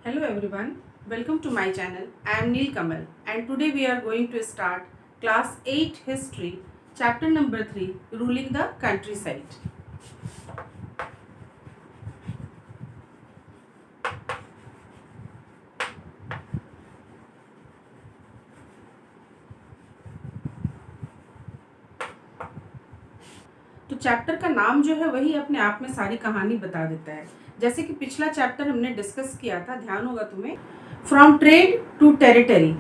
Hello everyone, welcome to my channel. I am Neel Kamal and today we are going to start class 8 history, chapter number 3, ruling the countryside. तो chapter का नाम जो है वही अपने आप में सारी कहानी बता देता है। जैसे कि पिछला चैप्टर हमने डिस्कस किया था, ध्यान होगा तुम्हें, फ्रॉम ट्रेड टू टेरिटरी,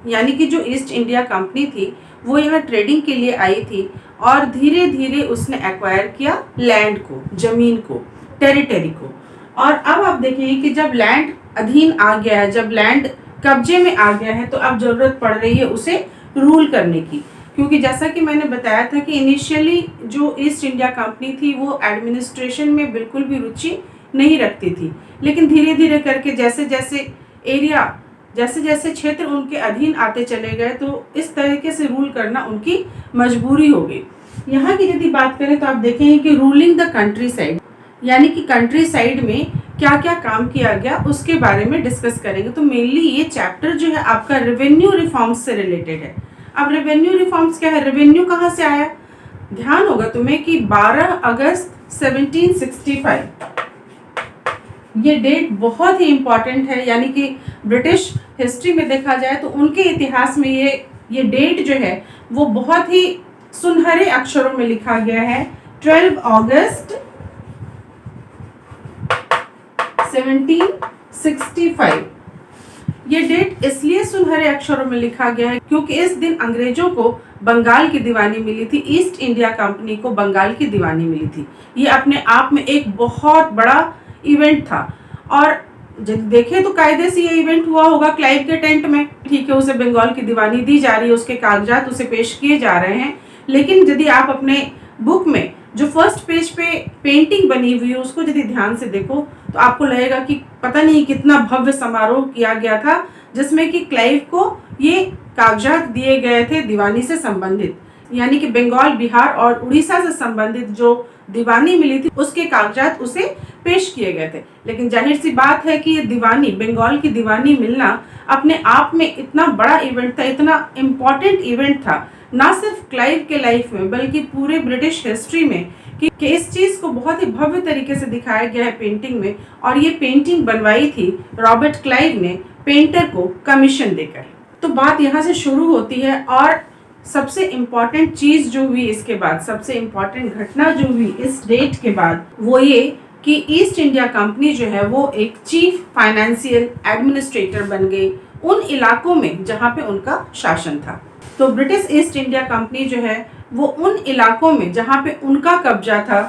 यानी कि जो ईस्ट इंडिया कंपनी थी वो यहाँ ट्रेडिंग के लिए आई थी और धीरे धीरे उसने एक्वायर किया लैंड को, जमीन को, टेरिटरी को। और अब आप देखिए कि जब लैंड अधीन आ गया है, जब लैंड कब्जे में आ गया है, तो अब जरूरत पड़ रही है उसे रूल करने की। क्योंकि जैसा कि मैंने बताया था कि इनिशियली जो ईस्ट इंडिया कंपनी थी वो एडमिनिस्ट्रेशन में बिल्कुल भी रुचि नहीं रखती थी, लेकिन धीरे धीरे करके जैसे जैसे एरिया, जैसे जैसे क्षेत्र उनके अधीन आते चले गए, तो इस तरीके से रूल करना उनकी मजबूरी हो गई। यहाँ की यदि बात करें तो आप देखेंगे कि रूलिंग द कंट्री साइड, यानी कि कंट्री साइड में क्या क्या काम किया गया उसके बारे में डिस्कस करेंगे। तो मेनली ये चैप्टर जो है आपका रेवेन्यू रिफॉर्म्स से रिलेटेड है। अब रेवेन्यू रिफॉर्म्स क्या है, रेवेन्यू कहाँ से आया, ध्यान होगा तुम्हें कि 12 अगस्त 1765 ये डेट बहुत ही इंपॉर्टेंट है। यानी कि ब्रिटिश हिस्ट्री में देखा जाए तो उनके इतिहास में ये डेट जो है वो बहुत ही सुनहरे अक्षरों में लिखा गया है। 12 अगस्त 1765 ये डेट इसलिए सुनहरे अक्षरों में लिखा गया है क्योंकि इस दिन अंग्रेजों को बंगाल की दीवानी मिली थी, ईस्ट इंडिया कंपनी को बंगाल की दीवानी मिली थी। ये अपने आप में एक बहुत बड़ा इवेंट था। और जब देखें तो कायदे से ये इवेंट हुआ होगा क्लाइव के टेंट में, ठीक है, उसे बंगाल की दीवानी दी जा रही है, उसके कागजात उसे पेश किए जा रहे हैं। लेकिन यदि आप अपने बुक में जो फर्स्ट पेज पे पेंटिंग बनी हुई है उसको यदि ध्यान से देखो तो आपको लगेगा कि पता नहीं कितना भव्य समारोह किया गया था, जिसमें कि क्लाइव को ये कागजात दिए गए थे दीवानी से संबंधित, यानी कि बंगाल, बिहार और उड़ीसा से संबंधित जो दीवानी मिली थी उसके कागजात उसे पेश किए गए थे। लेकिन जाहिर सी बात है कि ये दीवानी, बंगाल की दीवानी मिलना अपने आप में इतना बड़ा इवेंट था, इतना इम्पोर्टेंट इवेंट था, ना सिर्फ क्लाइव के लाइफ में बल्कि पूरे ब्रिटिश हिस्ट्री में, कि इस चीज को बहुत ही भव्य तरीके से दिखाया गया है पेंटिंग में। और ये पेंटिंग बनवाई थी रॉबर्ट क्लाइव ने पेंटर को कमीशन देकर। तो बात यहाँ से शुरू होती है और सबसे इम्पॉर्टेंट चीज जो हुई इसके बाद, सबसे इम्पॉर्टेंट घटना जो हुई इस डेट के बाद, वो ये कि ईस्ट इंडिया कंपनी जो है वो एक चीफ फाइनेंशियल एडमिनिस्ट्रेटर बन गई उन इलाकों में जहाँ पे उनका शासन था। तो ब्रिटिश ईस्ट इंडिया कंपनी जो है वो उन इलाकों में जहाँ पे उनका कब्जा था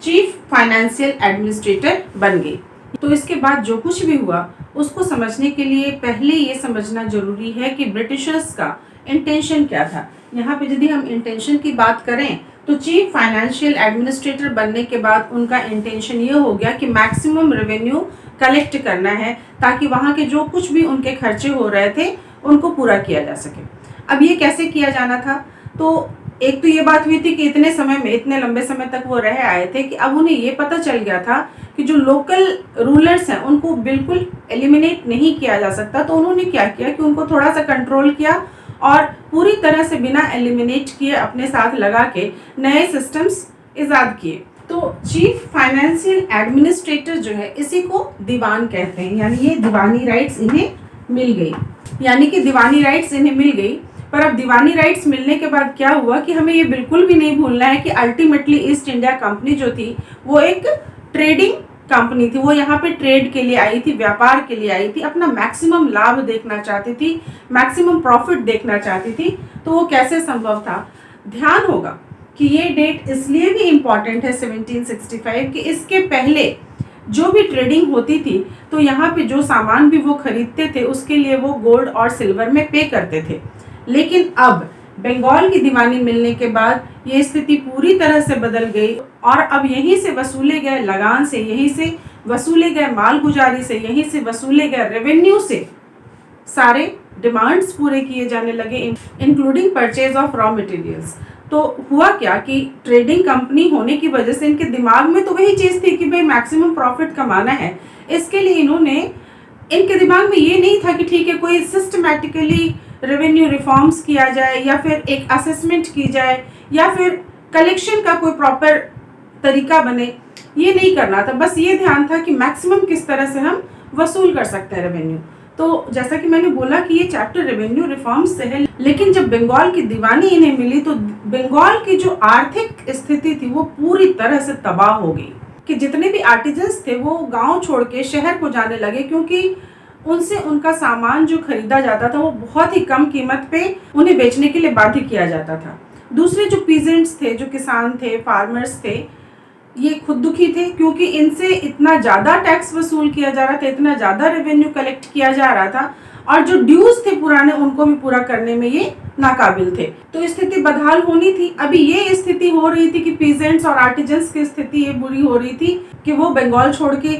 चीफ फाइनेंशियल एडमिनिस्ट्रेटर बन गई। तो इसके बाद जो कुछ भी हुआ उसको समझने के लिए पहले ये समझना जरूरी है कि ब्रिटिशर्स का इंटेंशन क्या था। यहाँ पे यदि हम इंटेंशन की बात करें तो चीफ फाइनेंशियल एडमिनिस्ट्रेटर बनने के बाद उनका इंटेंशन ये हो गया कि मैक्सिमम रेवेन्यू कलेक्ट करना है ताकि वहाँ के जो कुछ भी उनके खर्चे हो रहे थे उनको पूरा किया जा सके। अब ये कैसे किया जाना था, तो एक तो ये बात हुई थी कि इतने समय में, इतने लंबे समय तक वो रह आए थे कि अब उन्हें ये पता चल गया था कि जो लोकल रूलर्स हैं उनको बिल्कुल एलिमिनेट नहीं किया जा सकता। तो उन्होंने क्या किया कि उनको थोड़ा सा कंट्रोल किया और पूरी तरह से बिना एलिमिनेट किए अपने साथ लगा के नए सिस्टम्स इजाद किए। तो चीफ फाइनेंशियल एडमिनिस्ट्रेटर जो है इसी को दीवान कहते हैं, यानी ये दीवानी राइट्स इन्हें मिल गई, यानी कि दीवानी राइट्स इन्हें मिल गई। पर अब दीवानी राइट्स मिलने के बाद क्या हुआ कि हमें ये बिल्कुल भी नहीं भूलना है कि अल्टीमेटली ईस्ट इंडिया कंपनी जो थी वो एक ट्रेडिंग कंपनी थी। वो यहाँ पे ट्रेड के लिए आई थी, व्यापार के लिए आई थी, अपना मैक्सिमम लाभ देखना चाहती थी, मैक्सिमम प्रॉफिट देखना चाहती थी। तो वो कैसे संभव था, ध्यान होगा कि ये डेट इसलिए भी इम्पॉर्टेंट है 1765 कि इसके पहले जो भी ट्रेडिंग होती थी तो यहाँ पे जो सामान भी वो खरीदते थे उसके लिए वो गोल्ड और सिल्वर में पे करते थे। लेकिन अब बंगाल की दीवानी मिलने के बाद ये स्थिति पूरी तरह से बदल गई और अब यहीं से वसूले गए लगान से, यहीं से वसूले गए माल गुजारी से, यहीं से वसूले गए रेवेन्यू से सारे डिमांड्स पूरे किए जाने लगे, including purchase of raw materials. तो हुआ क्या कि ट्रेडिंग कंपनी होने की वजह से इनके दिमाग में तो वही चीज़ थी कि भाई मैक्सिमम प्रॉफिट कमाना है। इसके लिए इनके दिमाग में ये नहीं था कि ठीक है कोई सिस्टमैटिकली रेवेन्यू रिफॉर्म्स किया जाए या फिर एक असेसमेंट की जाए या फिर कलेक्शन का कोई प्रॉपर तरीका बने। ये नहीं करना था, बस ये ध्यान था कि मैक्सिमम किस तरह से हम वसूल कर सकते हैं रेवेन्यू। तो जैसा कि मैंने बोला कि ये चैप्टर रेवेन्यू रिफॉर्म्स से है, लेकिन जब बंगाल की दीवानी इन्हें मिली तो बंगाल की जो आर्थिक स्थिति थी वो पूरी तरह से तबाह हो गई कि जितने भी आर्टिजन्स थे वो गांव छोड़ के शहर को जाने लगे, क्योंकि उनसे उनका सामान जो खरीदा जाता था वो बहुत ही कम कीमत पे उन्हें बेचने के लिए बाध्य किया जाता था। दूसरे जो पीजेंट्स थे, जो किसान थे, फार्मर्स थे, ये खुद दुखी थे क्योंकि इनसे इतना ज़्यादा टैक्स वसूल किया जा रहा था, इतना ज़्यादा रेवेन्यू कलेक्ट किया जा रहा था और जो ड्यूज थे पुराने उनको भी पूरा करने में ये नाकाबिल थे। तो स्थिति बदहाल होनी थी। अभी ये स्थिति हो रही थी कि पीजेंट्स और आर्टिजन्स की स्थिति ये बुरी हो रही थी कि वो बंगाल छोड़ के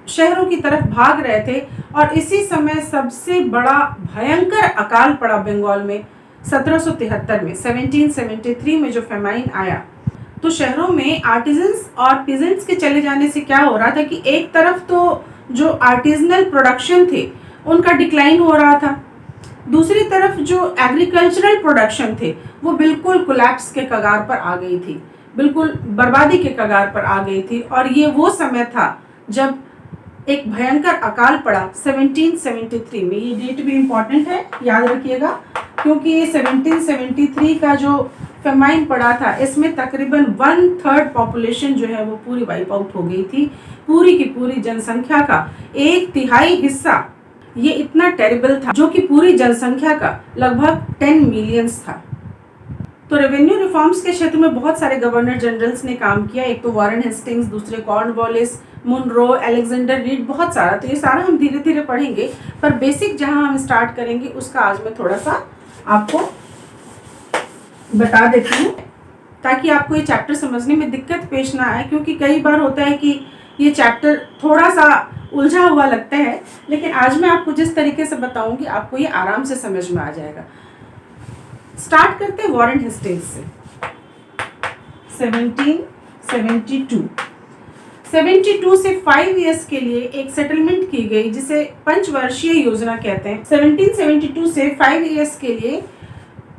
शहरों की तरफ भाग रहे थे। और इसी समय सबसे बड़ा भयंकर अकाल पड़ा बंगाल में 1773 में, 1773 में जो फेमाइन आया। तो शहरों में आर्टिजन्स और पीजेंट्स के चले जाने से क्या हो रहा था कि एक तरफ तो जो आर्टिजनल प्रोडक्शन थे उनका डिक्लाइन हो रहा था, दूसरी तरफ जो एग्रीकल्चरल प्रोडक्शन थे वो बिल्कुल कोलैप्स के कगार पर आ गई थी, बिल्कुल बर्बादी के कगार पर आ गई थी। और ये वो समय था जब एक भयंकर अकाल पड़ा 1773 में। ये डेट भी इम्पॉर्टेंट है, याद रखिएगा, क्योंकि ये 1773 का जो फेमाइन पड़ा था इसमें तकरीबन 1/3 पॉपुलेशन जो है वो पूरी वाइप आउट हो गई थी। पूरी की पूरी जनसंख्या का 1/3 हिस्सा ये इतना टेरिबल था, जो कि पूरी जनसंख्या का लगभग 10 मिलियंस था। तो रेवेन्यू रिफॉर्म्स के क्षेत्र में बहुत सारे गवर्नर जनरल्स ने काम किया। एक तो वॉरेन हेस्टिंग्स, दूसरे कॉर्नवालिस, मुनरो, अलेक्जेंडर रीड, बहुत सारा। तो ये सारा हम धीरे धीरे पढ़ेंगे, पर बेसिक जहां हम स्टार्ट करेंगे उसका आज मैं थोड़ा सा आपको बता देती हूँ ताकि आपको ये चैप्टर समझने में दिक्कत पेश ना आए, क्योंकि कई बार होता है कि ये चैप्टर थोड़ा सा उलझा हुआ लगता है, लेकिन आज मैं आपको जिस तरीके से बताऊंगी आपको ये आराम से समझ में आ जाएगा। स्टार्ट करते हैं वॉरेन हेस्टिंग्स से। 1772 से 5 इयर्स के लिए एक सेटलमेंट की गई जिसे पंचवर्षीय योजना कहते हैं। 1772 से 5 इयर्स के लिए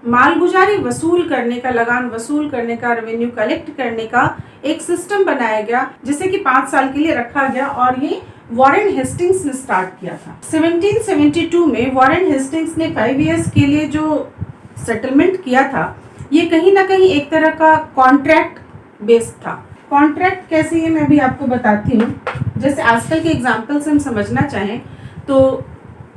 मालगुजारी वसूल करने का, लगान वसूल करने का, रेवेन्यू कलेक्ट करने का एक सिस्टम बनाया गया जिसे कि 5 साल के लिए रखा गया, और ये वॉरेन हेस्टिंग्स ने स्टार्ट किया था। 1772 में वॉरेन हेस्टिंग्स ने 5 इयर्स के लिए जो सेटलमेंट किया था ये कहीं ना कहीं एक तरह का कॉन्ट्रैक्ट बेस्ड था। कॉन्ट्रैक्ट कैसे, ये मैं भी आपको बताती हूँ। जैसे आजकल के एग्जाम्पल से हम समझना चाहें तो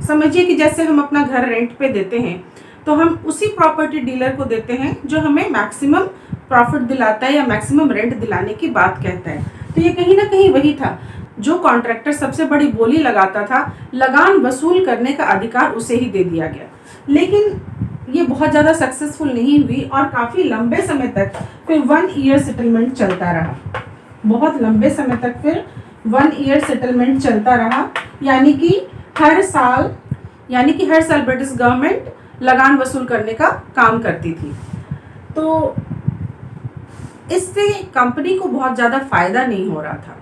समझिए कि जैसे हम अपना घर रेंट पे देते हैं तो हम उसी प्रॉपर्टी डीलर को देते हैं जो हमें मैक्सिमम प्रॉफिट दिलाता है या मैक्सिमम रेंट दिलाने की बात कहता है। तो ये कहीं ना कहीं वही था। जो कॉन्ट्रैक्टर सबसे बड़ी बोली लगाता था, लगान वसूल करने का अधिकार उसे ही दे दिया गया। लेकिन ये बहुत ज़्यादा सक्सेसफुल नहीं हुई और काफ़ी लंबे समय तक फिर 1 ईयर सेटलमेंट चलता रहा। बहुत लंबे समय तक फिर 1 ईयर सेटलमेंट चलता रहा, यानी कि हर साल ब्रिटिश गवर्नमेंट लगान वसूल करने का काम करती थी। तो इससे कंपनी को बहुत ज़्यादा फायदा नहीं हो रहा था,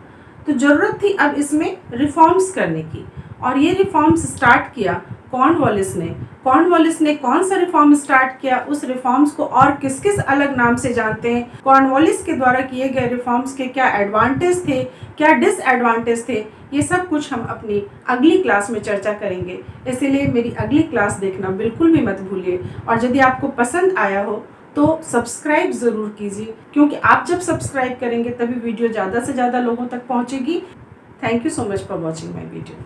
तो ज़रूरत थी अब इसमें रिफॉर्म्स करने की। और ये रिफॉर्म्स स्टार्ट किया कॉर्नवालिस ने। कॉर्नवालिस ने कौन सा रिफॉर्म स्टार्ट किया, उस रिफॉर्म्स को और किस किस अलग नाम से जानते हैं, कॉर्नवालिस के द्वारा किए गए रिफॉर्म्स के क्या एडवांटेज थे, क्या डिसएडवांटेज थे, ये सब कुछ हम अपनी अगली क्लास में चर्चा करेंगे। इसीलिए मेरी अगली क्लास देखना बिल्कुल भी मत भूलिए। और यदि आपको पसंद आया हो तो सब्सक्राइब ज़रूर कीजिए, क्योंकि आप जब सब्सक्राइब करेंगे तभी वीडियो ज़्यादा से ज़्यादा लोगों तक पहुँचेगी। Thank you so much for watching my video.